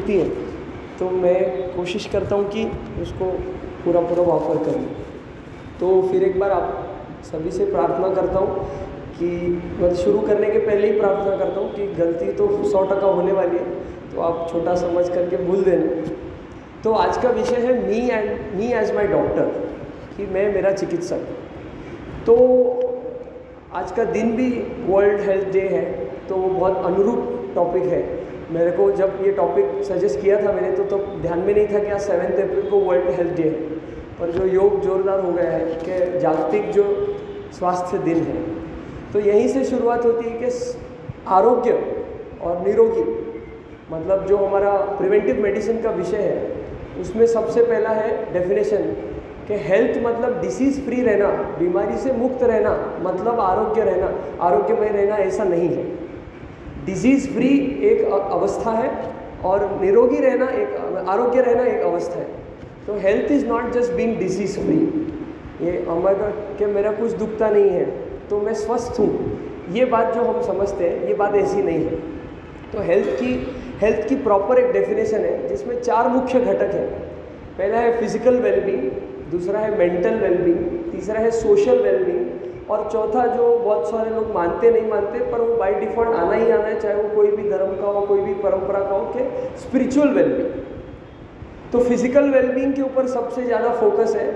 दिखती हैं तो मैं कोशिश करता हूँ कि उसको पूरा ऑफर करूँ। तो फिर एक बार आप सभी से प्रार्थना करता हूँ कि मतलब शुरू करने के पहले ही प्रार्थना करता हूँ कि गलती तो 100% होने वाली है, तो आप छोटा समझ करके भूल देना। तो आज का विषय है मी एज माई डॉक्टर, कि मैं मेरा चिकित्सक। तो आज का दिन भी वर्ल्ड हेल्थ डे है, तो वो बहुत अनुरूप टॉपिक है। मेरे को जब ये टॉपिक सजेस्ट किया था मैंने तो ध्यान में नहीं था कि आज 7 अप्रैल को वर्ल्ड हेल्थ डे है, पर जो योग जोरदार हो गया है कि जागतिक जो स्वास्थ्य दिन है। तो यहीं से शुरुआत होती है कि आरोग्य और निरोगी, मतलब जो हमारा प्रिवेंटिव मेडिसिन का विषय है, उसमें सबसे पहला है डेफिनेशन कि हेल्थ मतलब डिसीज़ फ्री रहना, बीमारी से मुक्त रहना, मतलब आरोग्य रहना, आरोग्यमय रहना ऐसा नहीं है। डिजीज़ फ्री एक अवस्था है और निरोगी रहना आरोग्य रहना एक अवस्था है। तो health is not just being disease free, ये हमारा कि मेरा कुछ दुखता नहीं है तो मैं स्वस्थ हूँ, ये बात जो हम समझते हैं ये बात ऐसी नहीं है। तो हेल्थ की प्रॉपर एक डेफिनेशन है जिसमें 4 मुख्य घटक हैं। पहला है फिजिकल वेलबींग, दूसरा है मेंटल वेलबींग, तीसरा है सोशल वेलबींग, और चौथा जो बहुत सारे लोग मानते नहीं मानते पर वो बाय डिफ़ॉल्ट आना ही आना है, चाहे वो कोई भी धर्म का हो, कोई भी परंपरा का हो, कि स्पिरिचुअल वेलबींग। तो फिजिकल वेलबींग के ऊपर सबसे ज़्यादा फोकस है,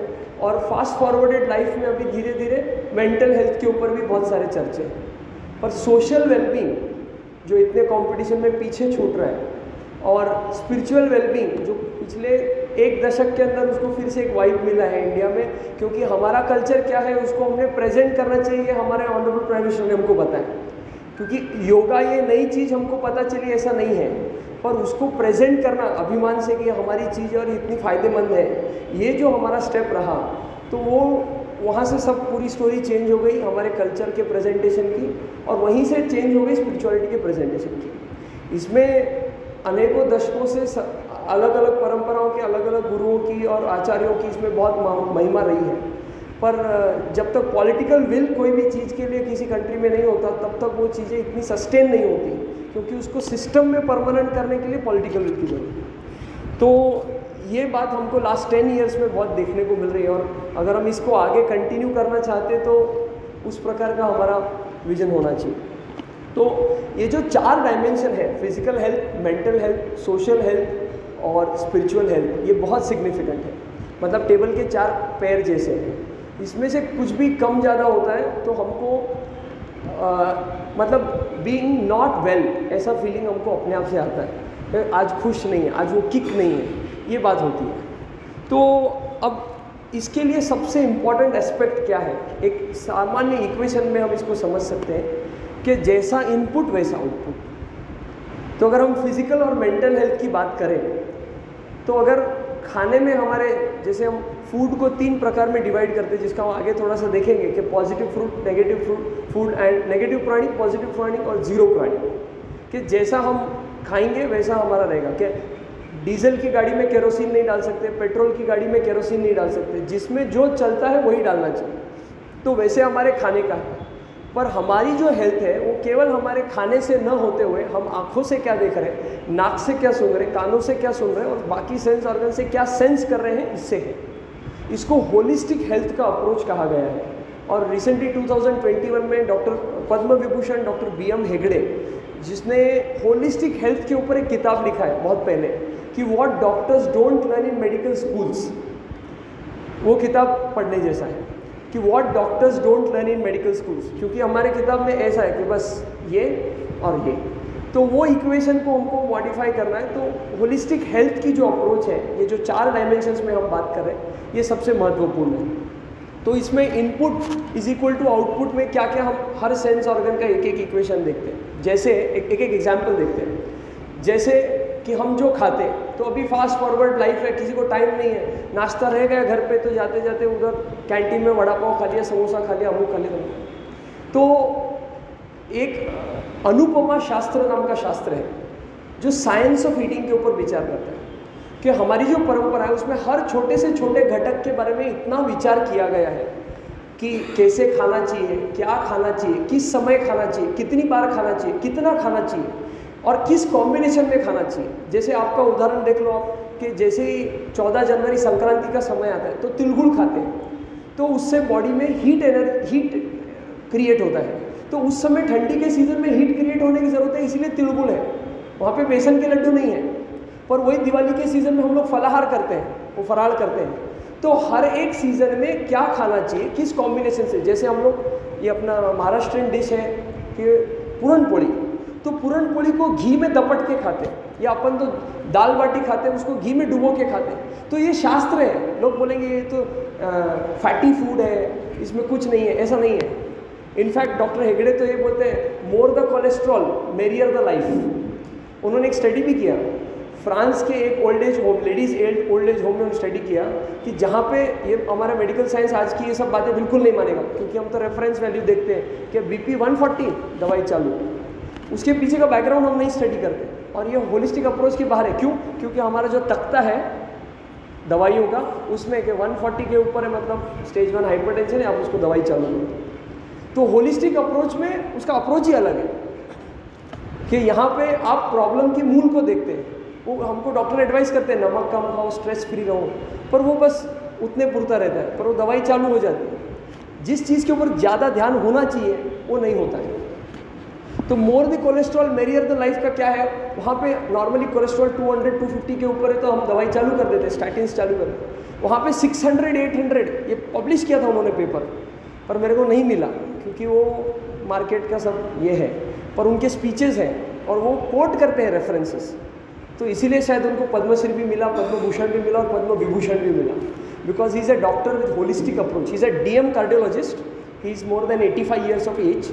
और फास्ट फॉरवर्डेड लाइफ में अभी धीरे धीरे मेंटल हेल्थ के ऊपर भी बहुत सारे चर्चे हैं। पर सोशल वेलबींग जो इतने कंपटीशन में पीछे छूट रहा है, और स्पिरिचुअल वेलबींग जो पिछले 1 दशक के अंदर उसको फिर से एक वाइब मिला है इंडिया में, क्योंकि हमारा कल्चर क्या है उसको हमने प्रेजेंट करना चाहिए। हमारे ऑनरेबल प्राइम मिनिस्टर ने हमको बताया, क्योंकि योगा ये नई चीज़ हमको पता चली ऐसा नहीं है, पर उसको प्रेजेंट करना अभिमान से कि हमारी चीज़ और इतनी फ़ायदेमंद है, ये जो हमारा स्टेप रहा, तो वो वहाँ से सब पूरी स्टोरी चेंज हो गई हमारे कल्चर के प्रेजेंटेशन की, और वहीं से चेंज हो गई स्पिरिचुअलिटी के प्रेजेंटेशन की। इसमें अनेकों दशकों से अलग अलग परंपराओं के अलग अलग गुरुओं की और आचार्यों की इसमें बहुत महिमा रही है। पर जब तक पॉलिटिकल विल कोई भी चीज़ के लिए किसी कंट्री में नहीं होता, तब तक वो चीज़ें इतनी सस्टेन नहीं होती, क्योंकि उसको सिस्टम में परमानेंट करने के लिए पॉलिटिकल विल की जरूरत है। तो ये बात हमको लास्ट 10 ईयर्स में बहुत देखने को मिल रही है, और अगर हम इसको आगे कंटिन्यू करना चाहते तो उस प्रकार का हमारा विजन होना चाहिए। तो ये जो 4 डायमेंशन है, physical health, mental health, social health और स्पिरिचुअल हेल्थ, ये बहुत सिग्निफिकेंट है। मतलब टेबल के 4 पैर जैसे हैं, इसमें से कुछ भी कम ज़्यादा होता है तो हमको मतलब बीइंग नॉट वेल ऐसा फीलिंग हमको अपने आप से आता है, आज खुश नहीं है, आज वो किक नहीं है, ये बात होती है। तो अब इसके लिए सबसे इम्पॉर्टेंट एस्पेक्ट क्या है, एक सामान्य इक्वेशन में हम इसको समझ सकते हैं कि जैसा इनपुट वैसा आउटपुट। तो अगर हम फिजिकल और मेंटल हेल्थ की बात करें, तो अगर खाने में हमारे, जैसे हम फूड को 3 प्रकार में डिवाइड करते हैं, जिसका हम आगे थोड़ा सा देखेंगे कि positive fruit, negative food and negative प्राणी, पॉजिटिव प्राणी और जीरो प्राणी, कि जैसा हम खाएंगे वैसा हमारा रहेगा। कि डीजल की गाड़ी में केरोसिन नहीं डाल सकते, पेट्रोल की गाड़ी में केरोसिन नहीं डाल सकते, जिसमें जो चलता है वही डालना चाहिए। तो वैसे हमारे खाने का है। पर हमारी जो हेल्थ है वो केवल हमारे खाने से न होते हुए हम आँखों से क्या देख रहे हैं, नाक से क्या सूंघ रहे हैं, कानों से क्या सुन रहे हैं और बाकी सेंस ऑर्गन से क्या सेंस कर रहे हैं, इससे है। इसको होलिस्टिक हेल्थ का अप्रोच कहा गया है। और रिसेंटली 2021 में doctor Padma Vibhushan doctor BM Hegde, जिसने होलिस्टिक हेल्थ के ऊपर एक किताब लिखा है बहुत पहले, कि what doctors don't learn in medical schools, वो किताब पढ़ने जैसा है कि what doctors don't learn in medical schools, क्योंकि हमारे किताब में ऐसा है कि बस ये और ये। तो वो इक्वेशन को हमको मॉडिफाई करना है। तो होलिस्टिक हेल्थ की जो अप्रोच है, ये जो 4 डायमेंशंस में हम बात कर रहे हैं, ये सबसे महत्वपूर्ण है। तो इसमें input is equal to output में क्या क्या हम हर सेंस ऑर्गन का एक एक इक्वेशन देखते हैं। जैसे एक एग्जाम्पल देखते हैं, जैसे कि हम जो खाते हैं, तो अभी फास्ट फॉरवर्ड लाइफ है, किसी को टाइम नहीं है, नाश्ता रह गया घर पे तो जाते जाते उधर कैंटीन में वड़ा पाव खा लिया, समोसा खा लिया, अमूक खा लिया। तो एक अनुपमा शास्त्र नाम का शास्त्र है जो साइंस ऑफ ईटिंग के ऊपर विचार करता है कि हमारी जो परंपरा है उसमें हर छोटे से छोटे घटक के बारे में इतना विचार किया गया है कि कैसे खाना चाहिए, क्या खाना चाहिए, किस समय खाना चाहिए, कितनी बार खाना चाहिए, कितना खाना चाहिए, और किस कॉम्बिनेशन में खाना चाहिए। जैसे आपका उदाहरण देख लो आप कि जैसे ही 14 जनवरी संक्रांति का समय आता है तो तिलगुड़ खाते हैं, तो उससे बॉडी में हीट क्रिएट होता है। तो उस समय ठंडी के सीज़न में हीट क्रिएट होने की ज़रूरत है, इसीलिए तिलगुड़ है, वहाँ पे बेसन के लड्डू नहीं है। पर वही दिवाली के सीज़न में हम लोग फलाहार करते हैं, वो फराळ करते हैं। तो हर एक सीज़न में क्या खाना चाहिए, किस कॉम्बिनेशन से। जैसे हम लोग ये अपना महाराष्ट्रियन डिश है कि पूरन पोली, तो पूरन पोली को घी में दपट के खाते हैं, या अपन तो दाल बाटी खाते हैं उसको घी में डुबो के खाते हैं। तो ये शास्त्र है। लोग बोलेंगे ये तो फैटी फूड है, इसमें कुछ नहीं है, ऐसा नहीं है। इनफैक्ट डॉक्टर हेगड़े तो ये बोलते हैं more the cholesterol merrier the life. उन्होंने एक स्टडी भी किया, फ्रांस के एक old age home, ladies old age home में स्टडी किया कि जहाँ पे ये हमारा मेडिकल साइंस आज की ये सब बातें बिल्कुल नहीं मानेगा, क्योंकि हम तो रेफरेंस वैल्यू देखते हैं कि बीपी 140 दवाई चालू, उसके पीछे का बैकग्राउंड हम नहीं स्टडी करते। और ये होलिस्टिक अप्रोच के बाहर है। क्यों? क्योंकि हमारा जो तख्ता है दवाइयों का, उसमें कि 140 के ऊपर है मतलब स्टेज 1 हाइपरटेंशन है, आप उसको दवाई चालू करो। तो होलिस्टिक अप्रोच में उसका अप्रोच ही अलग है कि यहाँ पे आप प्रॉब्लम के मूल को देखते हैं। वो हमको डॉक्टर एडवाइस करते हैं नमक कम खाओ, स्ट्रेस फ्री रहो, पर वो बस उतने पुरता रहता है, पर वो दवाई चालू हो जाती है। जिस चीज़ के ऊपर ज़्यादा ध्यान होना चाहिए वो नहीं होता है। तो more the cholesterol merrier the life का क्या है, वहाँ पे नॉर्मली कोलेस्ट्रॉल 200-250 के ऊपर है तो हम दवाई चालू कर देते हैं, स्टैटिन्स चालू कर देते हैं। वहाँ पे 600-800 ये पब्लिश किया था उन्होंने पेपर, पर मेरे को नहीं मिला क्योंकि वो मार्केट का सब ये है, पर उनके स्पीचेस हैं और वो कोट करते हैं रेफरेंसेस, तो इसीलिए शायद उनको पद्मश्री भी मिला, पद्म भूषण भी मिला और पद्म विभूषण भी मिला, because he is a doctor with holistic approach. He is a DM cardiologist, he is more than 85 years of age,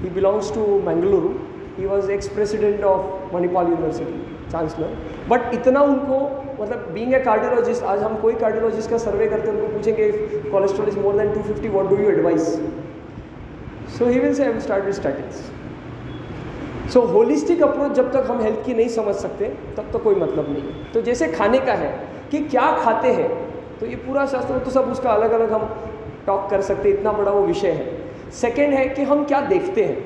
he belongs to Mangaluru, he was ex-president of Manipal University, chancellor, but इतना उनको मतलब being a cardiologist, आज हम कोई cardiologist का सर्वे करते हैं उनको पूछेंगे cholesterol is more than 250 what do you advice, so he will say I will start with statins. So holistic approach जब तक हम हेल्थ की नहीं समझ सकते तब तक कोई मतलब नहीं है। तो जैसे खाने का है कि क्या खाते हैं, तो ये पूरा शास्त्र तो सब उसका अलग अलग हम टॉक कर सकते हैं, इतना बड़ा वो विषय है। सेकेंड है कि हम क्या देखते हैं।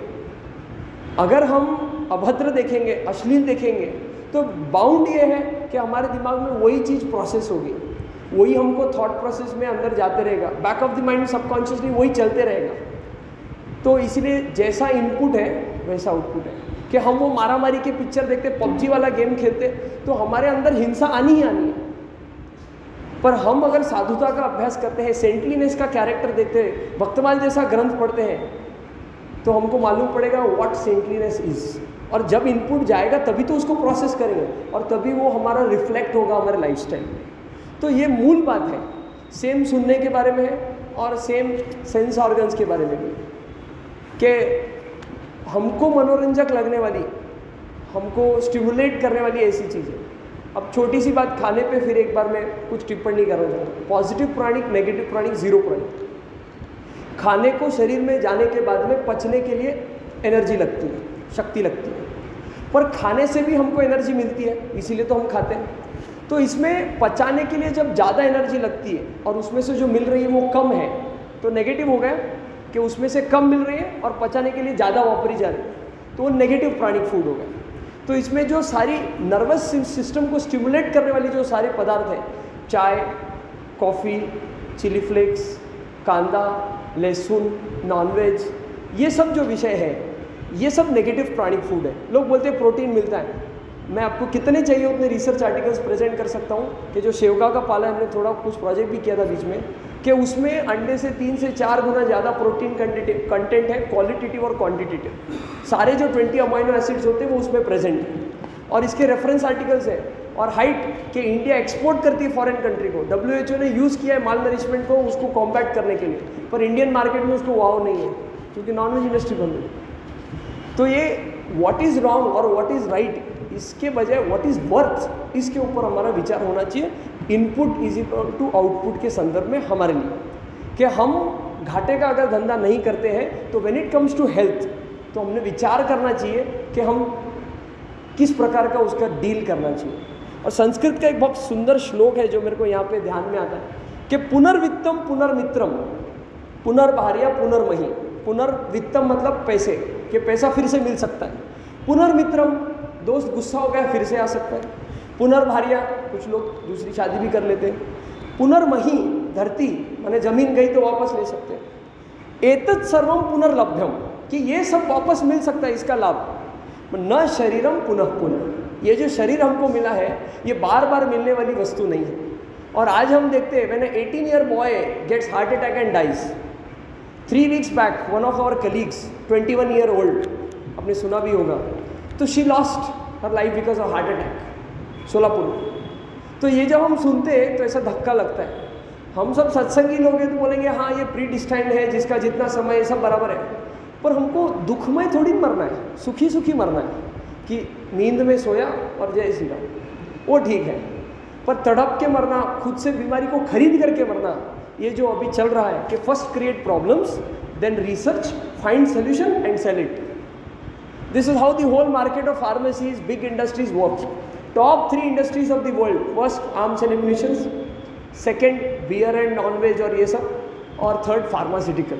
अगर हम अभद्र देखेंगे, अश्लील देखेंगे, तो बाउंड ये है कि हमारे दिमाग में वही चीज़ प्रोसेस होगी, वही हमको थॉट प्रोसेस में अंदर जाते रहेगा, back of the mind subconsciously वही चलते रहेगा। तो इसलिए जैसा इनपुट है वैसा आउटपुट है कि हम वो मारामारी के पिक्चर देखते, पबजी वाला गेम खेलते, तो हमारे अंदर हिंसा आनी ही आनी है। पर हम अगर साधुता का अभ्यास करते हैं, सेंटलीनेस का कैरेक्टर देखते हैं, भक्तमाल जैसा ग्रंथ पढ़ते हैं, तो हमको मालूम पड़ेगा व्हाट सेंटलीनेस इज। और जब इनपुट जाएगा तभी तो उसको प्रोसेस करेंगे और तभी वो हमारा रिफ्लेक्ट होगा हमारे लाइफस्टाइल में। तो ये मूल बात है, सेम सुनने के बारे में है और सेम सेंस ऑर्गन्स के बारे में भी, कि हमको मनोरंजक लगने वाली, हमको स्टिमुलेट करने वाली ऐसी चीज़ें। अब छोटी सी बात खाने पे फिर एक बार मैं कुछ टिप्पणी करना चाहता हूँ। Positive pranic, negative pranic, zero pranic. खाने को शरीर में जाने के बाद में पचने के लिए एनर्जी लगती है, शक्ति लगती है, पर खाने से भी हमको एनर्जी मिलती है, इसीलिए तो हम खाते हैं। तो इसमें पचाने के लिए जब ज़्यादा एनर्जी लगती है और उसमें से जो मिल रही है वो कम है, तो नेगेटिव हो गया कि उसमें से कम मिल रही है और पचाने के लिए ज़्यादा वापरी जा रही है, तो वो नेगेटिव प्राणिक फूड हो गया। तो इसमें जो सारी नर्वस सिस्टम को स्टिमुलेट करने वाली जो सारे पदार्थ हैं, चाय, कॉफ़ी, चिली फ्लेक्स, कांदा, लहसुन, नॉनवेज, ये सब जो विषय है ये सब नेगेटिव प्राणिक फूड है। लोग बोलते हैं प्रोटीन मिलता है, मैं आपको कितने चाहिए उतने रिसर्च आर्टिकल्स प्रेजेंट कर सकता हूँ कि जो शेवगा का पाला हमने थोड़ा कुछ प्रोजेक्ट भी किया था बीच में, कि उसमें अंडे से 3 से 4 गुना ज़्यादा प्रोटीन कंटेंट है, क्वालिटेटिव और क्वांटिटेटिव। सारे जो 20 अमाइनो एसिड्स होते हैं वो उसमें प्रेजेंट है और इसके रेफरेंस आर्टिकल्स हैं। और हाइट कि इंडिया एक्सपोर्ट करती है फॉरेन कंट्री को, WHO ने यूज़ किया है माल नरिशमेंट को उसको कॉम्बैट करने के लिए, पर इंडियन मार्केट में उसको वाव नहीं है क्योंकि नॉनवेज इंडस्ट्री बंद है। तो ये व्हाट इज़ रॉन्ग और व्हाट इज़ राइट, इसके बजाय व्हाट इज़ वर्थ, इसके ऊपर हमारा विचार होना चाहिए input is equal to output के संदर्भ में हमारे लिए, कि हम घाटे का अगर धंधा नहीं करते हैं तो when it comes to health तो हमने विचार करना चाहिए कि हम किस प्रकार का उसका डील करना चाहिए। और संस्कृत का एक बहुत सुंदर श्लोक है जो मेरे को यहाँ पे ध्यान में आता है कि पुनर्वित्तम पुनर्मित्रम पुनर्भार्या पुनर्मही। पुनर्वित्तम मतलब पैसे, कि पैसा फिर से मिल सकता है। पुनर्मित्रम दोस्त गुस्सा हो गया फिर से आ सकता है। पुनर्भार्या, कुछ लोग दूसरी शादी भी कर लेते हैं। पुनर्मही, धरती माने जमीन गई तो वापस ले सकते हैं। एतत् सर्वम पुनर्लभ्यम, कि ये सब वापस मिल सकता है, इसका लाभ। न शरीरम पुनः पुनः, ये जो शरीर हमको मिला है ये बार बार मिलने वाली वस्तु नहीं है। और आज हम देखते हैं, when 18-year boy gets heart attack and dies. 3 weeks back one of our colleagues 21 year old, आपने सुना भी होगा, तो she lost her life because of heart attack, Solapur. तो ये जब हम सुनते हैं तो ऐसा धक्का लगता है। हम सब सत्संगी लोग हैं तो बोलेंगे हाँ ये प्री डिस्टाइंड है, जिसका जितना समय है सब बराबर है। पर हमको दुखमय थोड़ी मरना है, सुखी सुखी मरना है, कि नींद में सोया और जय श्री राम, वो ठीक है। पर तड़प के मरना, खुद से बीमारी को खरीद करके मरना, ये जो अभी चल रहा है कि first create problems then research find solution and sell it. This is how the whole market of pharmacies, big industries work. Top 3 industries of the world, first arms and ammunitions, second beer and non veg और ये सब, और third pharmaceutical.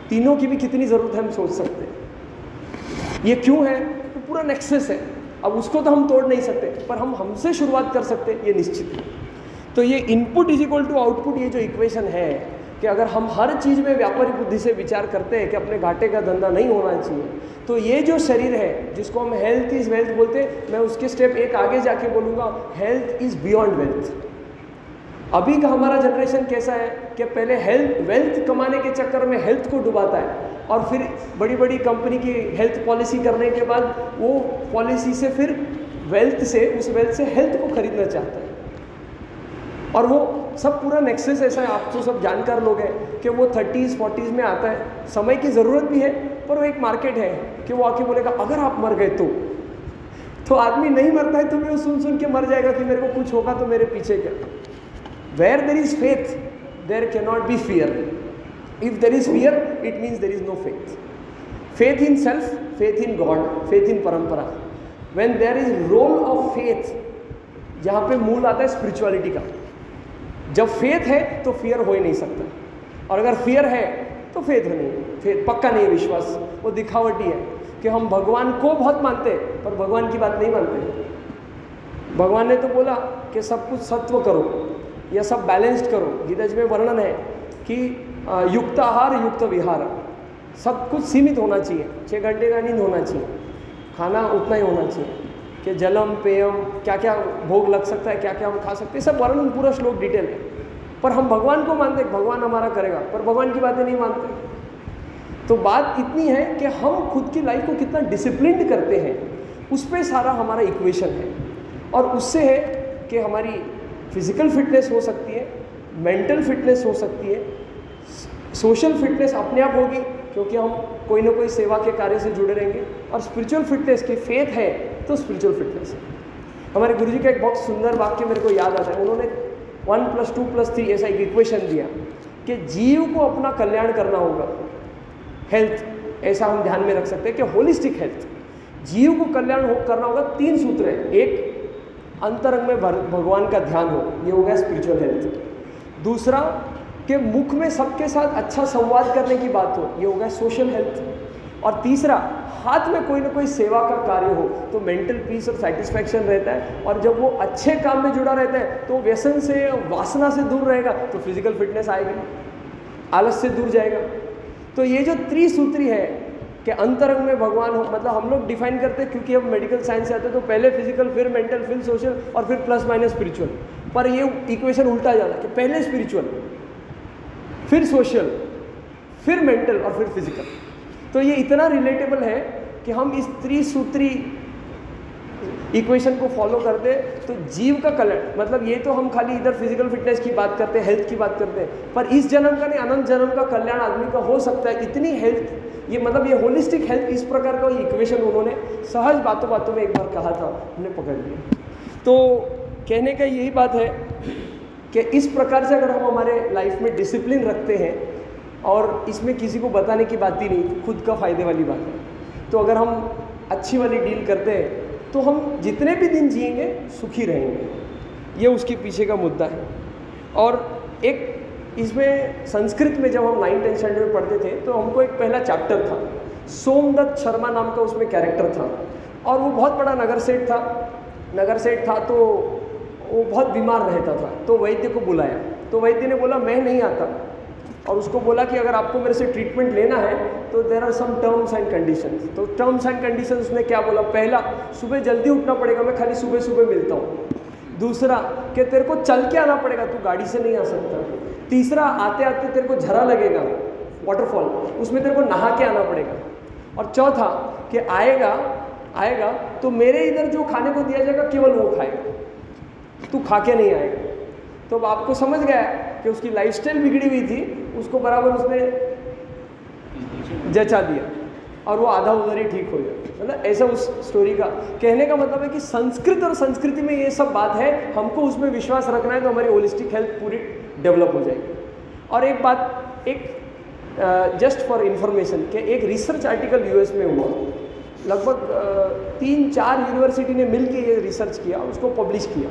तीनों की भी कितनी ज़रूरत है हम सोच सकते हैं। ये क्यों है? तो पूरा नेक्सस है। अब उसको तो हम तोड़ नहीं सकते, पर हम हमसे शुरुआत कर सकते हैं, ये निश्चित है। तो ये input is equal to output, ये जो इक्वेशन है कि अगर हम हर चीज़ में व्यापारी बुद्धि से विचार करते हैं कि अपने घाटे का धंधा नहीं होना चाहिए, तो ये जो शरीर है जिसको हम हेल्थ इज़ वेल्थ बोलते हैं, मैं उसके स्टेप एक आगे जाके बोलूँगा, हेल्थ इज़ बियॉन्ड वेल्थ। अभी का हमारा जनरेशन कैसा है कि पहले वेल्थ कमाने के चक्कर में हेल्थ को डुबाता है, और फिर बड़ी बड़ी कंपनी की हेल्थ पॉलिसी करने के बाद वो पॉलिसी से फिर उस वेल्थ से हेल्थ को खरीदना चाहता है। और वो सब पूरा नेक्सस ऐसा है, आप तो सब जानकार लोग हैं कि वो 30s 40s में आता है, समय की ज़रूरत भी है, पर वो एक मार्केट है कि वो आके बोलेगा अगर आप मर गए तो आदमी नहीं मरता है तो वो सुन के मर जाएगा कि मेरे को कुछ होगा तो मेरे पीछे क्या। Where there is faith, there cannot be fear. If there is fear, it means there is no faith. Faith in self, faith in God, faith in परंपरा। When there is role of faith, जहाँ पे मूल आता है spirituality का। जब faith है तो फियर हो ही नहीं सकता, और अगर फियर है तो फेथ नहीं, फेथ पक्का नहीं है, विश्वास वो दिखावटी है कि हम भगवान को बहुत मानते हैं पर भगवान की बात नहीं मानते। भगवान ने तो बोला कि सब कुछ सत्व करो या सब बैलेंस्ड करो। गीता जी में वर्णन है कि युक्त आहार युक्त विहार, सब कुछ सीमित होना चाहिए, 6 घंटे का नींद होना चाहिए, खाना उतना ही होना चाहिए कि जलम पेयम क्या क्या भोग लग सकता है, क्या क्या हम खा सकते हैं, सब वर्णन पूरा श्लोक डिटेल है। पर हम भगवान को मानते, भगवान हमारा करेगा, पर भगवान की बातें नहीं मानते। तो बात इतनी है कि हम खुद की लाइफ को कितना डिसिप्लिन्ड करते हैं, उस पर सारा हमारा इक्वेशन है। और उससे है कि हमारी फिजिकल फिटनेस हो सकती है, मेंटल फिटनेस हो सकती है, सोशल फिटनेस अपने आप होगी क्योंकि हम कोई ना कोई सेवा के कार्य से जुड़े रहेंगे, और स्पिरिचुअल फिटनेस की फेथ है तो स्पिरिचुअल फिटनेस है। हमारे गुरुजी का एक बहुत सुंदर वाक्य मेरे को याद आता है, उन्होंने 1 + 2 + 3 ऐसा एक इक्वेशन दिया कि जीव को अपना कल्याण करना होगा। हेल्थ ऐसा हम ध्यान में रख सकते हैं कि होलिस्टिक हेल्थ, जीव को कल्याण करना होगा। 3 सूत्र हैं, एक अंतरंग में भगवान का ध्यान हो, ये हो गया स्पिरिचुअल हेल्थ। दूसरा कि मुख में सबके साथ अच्छा संवाद करने की बात हो, ये हो गया सोशल हेल्थ। और तीसरा, हाथ में कोई ना कोई सेवा का कार्य हो तो मेंटल पीस और सेटिस्फैक्शन रहता है, और जब वो अच्छे काम में जुड़ा रहता है तो व्यसन से, वासना से दूर रहेगा तो फिजिकल फिटनेस आएगी, आलस से दूर जाएगा। तो ये जो त्रिसूत्री है कि अंतरंग में भगवान हो, मतलब हम लोग डिफाइन करते हैं क्योंकि हम मेडिकल साइंस से आते हैं तो पहले फिजिकल, फिर मेंटल, फिर सोशल, और फिर प्लस माइनस स्पिरिचुअल। पर ये इक्वेशन उल्टा जाता है कि पहले स्पिरिचुअल, फिर सोशल, फिर मेंटल और फिर फिजिकल। तो ये इतना रिलेटेबल है कि हम इस त्रिसूत्री इक्वेशन को फॉलो करते तो जीव का कल्याण, मतलब ये तो हम खाली इधर फिजिकल फिटनेस की बात करते हैं, हेल्थ की बात करते हैं, पर इस जन्म का नहीं अनंत जन्म का कल्याण आदमी का हो सकता है। इतनी हेल्थ, ये मतलब ये होलिस्टिक हेल्थ, इस प्रकार का इक्वेशन उन्होंने सहज बातों बातों में एक बार कहा था, हमने पकड़ लिया। तो कहने का यही बात है कि इस प्रकार से अगर हम हमारे लाइफ में डिसिप्लिन रखते हैं, और इसमें किसी को बताने की बात ही नहीं, खुद का फ़ायदे वाली बात है, तो अगर हम अच्छी वाली डील करते हैं तो हम जितने भी दिन जिएंगे सुखी रहेंगे। ये उसके पीछे का मुद्दा है। और एक इसमें संस्कृत में जब हम 9th स्टैंडर्ड में पढ़ते थे तो हमको एक पहला चैप्टर था, सोमदत्त शर्मा नाम का उसमें कैरेक्टर था। और वो बहुत बड़ा नगर सेठ था तो वो बहुत बीमार रहता था। तो वैद्य को बुलाया, तो वैद्य ने बोला मैं नहीं आता, और उसको बोला कि अगर आपको मेरे से ट्रीटमेंट लेना है तो there are some terms and conditions. तो टर्म्स एंड कंडीशंस उसने क्या बोला, पहला सुबह जल्दी उठना पड़ेगा, मैं खाली सुबह सुबह मिलता हूँ। दूसरा कि तेरे को चल के आना पड़ेगा, तू गाड़ी से नहीं आ सकता। तीसरा, आते आते तेरे को झरा लगेगा, वाटरफॉल, उसमें तेरे को नहा के आना पड़ेगा। और चौथा कि आएगा तो मेरे इधर जो खाने को दिया जाएगा केवल वो खाएगा, तू खा के नहीं आएगा। तो अब आपको समझ गया कि उसकी लाइफस्टाइल बिगड़ी हुई थी, उसको बराबर उसने जचा दिया और वो आधा उधर ही ठीक हो गया। मतलब ऐसा उस स्टोरी का कहने का मतलब है कि संस्कृत और संस्कृति में ये सब बात है, हमको उसमें विश्वास रखना है तो हमारी होलिस्टिक हेल्थ पूरी डेवलप हो जाएगी। और एक बात, एक जस्ट फॉर इंफॉर्मेशन कि एक रिसर्च आर्टिकल यूएस में हुआ, लगभग 3-4 यूनिवर्सिटी ने मिलकर ये रिसर्च किया, उसको पब्लिश किया।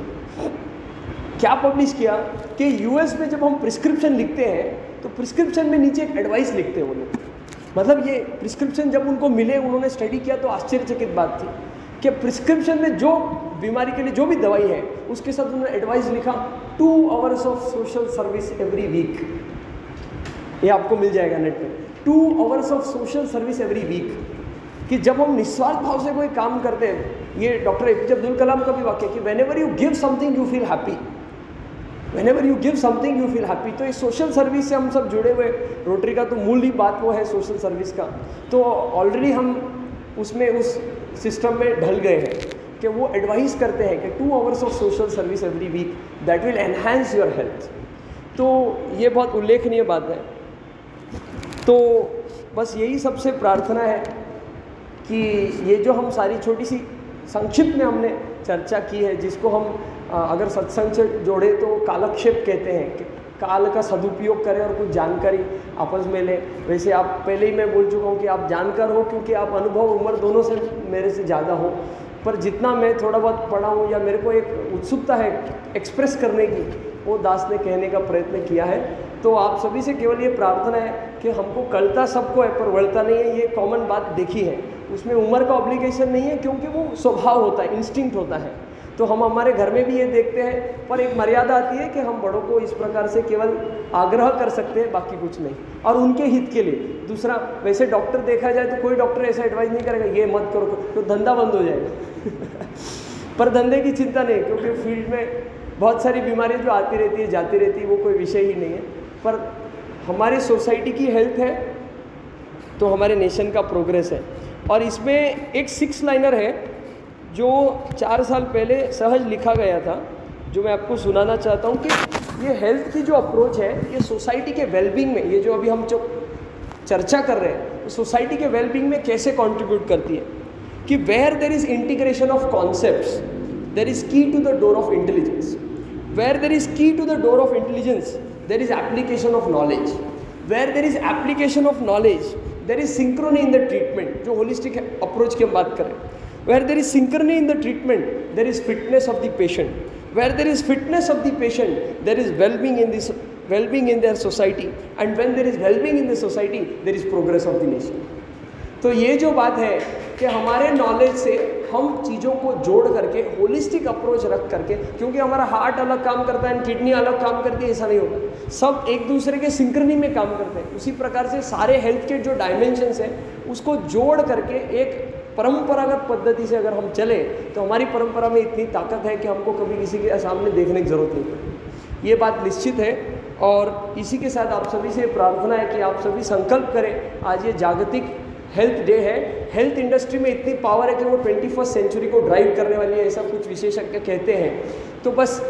क्या पब्लिश किया कि यूएस में जब हम प्रिस्क्रिप्शन लिखते हैं तो प्रिस्क्रिप्शन में नीचे एक एडवाइस लिखते हैं वो लोग। मतलब ये प्रिस्क्रिप्शन जब उनको मिले, उन्होंने स्टडी किया तो आश्चर्यचकित बात थी कि प्रिस्क्रिप्शन में जो बीमारी के लिए जो भी दवाई है उसके साथ उन्होंने एडवाइस लिखा 2 hours of social service every week. ये आपको मिल जाएगा नेट पे, 2 hours of social service every week. कि जब हम निस्वार्थ भाव से कोई काम करते हैं, ये डॉक्टर एपीजे अब्दुल कलाम का भी वाक्य कि whenever you give something you feel happy, whenever you give something you feel happy. तो इस सोशल सर्विस से हम सब जुड़े हुए, रोटरी का तो मूल ही बात वो है सोशल सर्विस का। तो ऑलरेडी हम उसमें उस सिस्टम में ढल गए हैं कि वो एडवाइस करते हैं कि 2 hours of social service every week that will enhance your health. तो ये बहुत उल्लेखनीय बात है। तो बस यही सबसे प्रार्थना है कि ये जो हम सारी छोटी सी संक्षिप्त में हमने चर्चा की है, जिसको हम अगर सत्संग से जोड़े तो कालक्षेप कहते हैं कि काल का सदुपयोग करें और कुछ जानकारी आपस में लें। वैसे आप पहले ही मैं बोल चुका हूँ कि आप जानकार हो, क्योंकि आप अनुभव उम्र दोनों से मेरे से ज़्यादा हो, पर जितना मैं थोड़ा बहुत पढ़ा हूँ या मेरे को एक उत्सुकता है एक्सप्रेस करने की, वो दास ने कहने का प्रयत्न किया है। तो आप सभी से केवल ये प्रार्थना है कि हमको कलता सबको है पर वळता नहीं है, ये कॉमन बात देखी है। उसमें उम्र का ऑब्लिगेशन नहीं है, क्योंकि वो स्वभाव होता है, इंस्टिंक्ट होता है। तो हम हमारे घर में भी ये देखते हैं, पर एक मर्यादा आती है कि हम बड़ों को इस प्रकार से केवल आग्रह कर सकते हैं, बाकी कुछ नहीं, और उनके हित के लिए। दूसरा, वैसे डॉक्टर देखा जाए तो कोई डॉक्टर ऐसा एडवाइस नहीं करेगा ये मत करो, तो धंधा बंद हो जाएगा पर धंधे की चिंता नहीं, क्योंकि फील्ड में बहुत सारी बीमारियाँ जो आती रहती है जाती रहती है, वो कोई विषय ही नहीं है। पर हमारी सोसाइटी की हेल्थ है तो हमारे नेशन का प्रोग्रेस है। और इसमें एक 6 लाइनर है जो 4 साल पहले सहज लिखा गया था, जो मैं आपको सुनाना चाहता हूँ कि ये हेल्थ की जो अप्रोच है, ये सोसाइटी के वेलबींग में, ये जो अभी हम जो चर्चा कर रहे हैं, सोसाइटी के वेलबींग में कैसे कंट्रीब्यूट करती है। कि where there is integration of concepts there is key to the door of intelligence, where there is key to the door of intelligence there is application of knowledge, where there is application of knowledge there is synchrony in the treatment, जो holistic approach की हम बात करें। Where there is synchrony in the treatment, there is fitness of the patient. Where there is fitness of the patient, there is well-being in this, well-being in their society. And when there is well-being in the society, there is progress of the nation. तो ये जो बात है कि हमारे knowledge से हम चीज़ों को जोड़ करके होलिस्टिक अप्रोच रख करके, क्योंकि हमारा हार्ट अलग काम करता है, किडनी अलग काम करती है, ऐसा नहीं होगा, सब एक दूसरे के सिंक्रनी में काम करते हैं। उसी प्रकार से सारे हेल्थ के जो डायमेंशंस हैं उसको जोड़ करके एक परंपरागत पद्धति से अगर हम चले तो हमारी परंपरा में इतनी ताकत है कि हमको कभी किसी के सामने देखने की ज़रूरत नहीं पड़ती। ये बात निश्चित है। और इसी के साथ आप सभी से प्रार्थना है कि आप सभी संकल्प करें। आज ये जागतिक हेल्थ डे है। हेल्थ इंडस्ट्री में इतनी पावर है कि वो 21st सेंचुरी को ड्राइव करने वाली है, ऐसा कुछ विशेषज्ञ कहते हैं। तो बस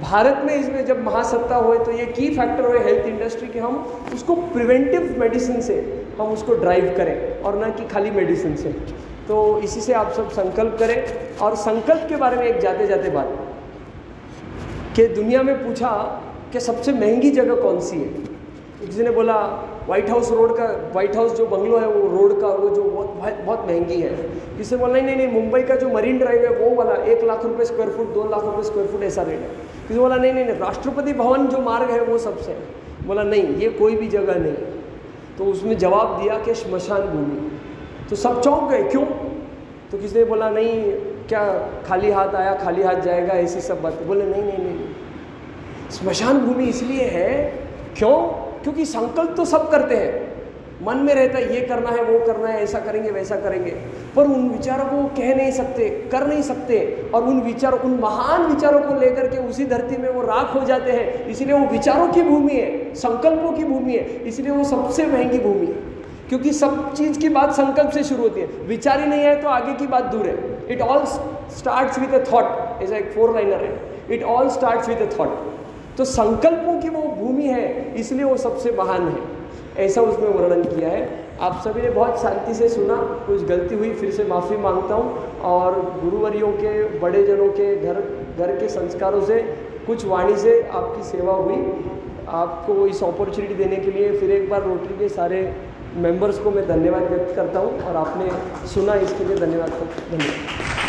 भारत में इसमें जब महासत्ता होए तो ये की फैक्टर होए हेल्थ इंडस्ट्री के, हम उसको प्रिवेंटिव मेडिसिन से हम उसको ड्राइव करें और ना कि खाली मेडिसिन से। तो इसी से आप सब संकल्प करें। और संकल्प के बारे में एक जाते जाते बात कि दुनिया में पूछा कि सबसे महंगी जगह कौन सी है, तो किसी ने बोला व्हाइट हाउस रोड का, व्हाइट हाउस जो बंगलो है वो रोड का, वो जो बहुत महंगी है। किसी ने बोला नहीं, मुंबई का जो मरीन ड्राइव है वो वाला 1 लाख रुपये स्क्वायर फुट, 2 लाख रुपये स्क्वायर फुट ऐसा रेट है। किसी ने बोला नहीं, राष्ट्रपति भवन जो मार्ग है वो सबसे है। बोला नहीं, ये कोई भी जगह नहीं है। तो उसमें जवाब दिया कि श्मशान भूमि। तो सब चौंक गए, क्यों? तो किसी ने बोला नहीं, क्या खाली हाथ आया खाली हाथ जाएगा, ऐसी सब बातें। बोले नहीं नहीं नहीं, स्मशान भूमि इसलिए है, क्यों? क्योंकि संकल्प तो सब करते हैं, मन में रहता है ये करना है वो करना है, ऐसा करेंगे वैसा करेंगे, पर उन विचारों को कह नहीं सकते, कर नहीं सकते, और उन विचारों, उन महान विचारों को लेकर के उसी धरती में वो राख हो जाते हैं। इसलिए वो विचारों की भूमि है, संकल्पों की भूमि है, इसलिए वो सबसे महंगी भूमि है। क्योंकि सब चीज़ की बात संकल्प से शुरू होती है, विचार ही नहीं है तो आगे की बात दूर है। It all starts with a thought, ऐसा एक 4 लाइनर है, it all starts with a thought. तो संकल्पों की वो भूमि है, इसलिए वो सबसे महान है, ऐसा उसमें वर्णन किया है। आप सभी ने बहुत शांति से सुना, कुछ गलती हुई फिर से माफ़ी मांगता हूँ, और गुरुवरियों के, बड़े जनों के घर के संस्कारों से, कुछ वाणी से आपकी सेवा हुई। आपको इस अपॉर्चुनिटी देने के लिए फिर एक बार रोटरी के सारे मेंबर्स को मैं धन्यवाद व्यक्त करता हूँ, और आपने सुना इसके लिए धन्यवाद।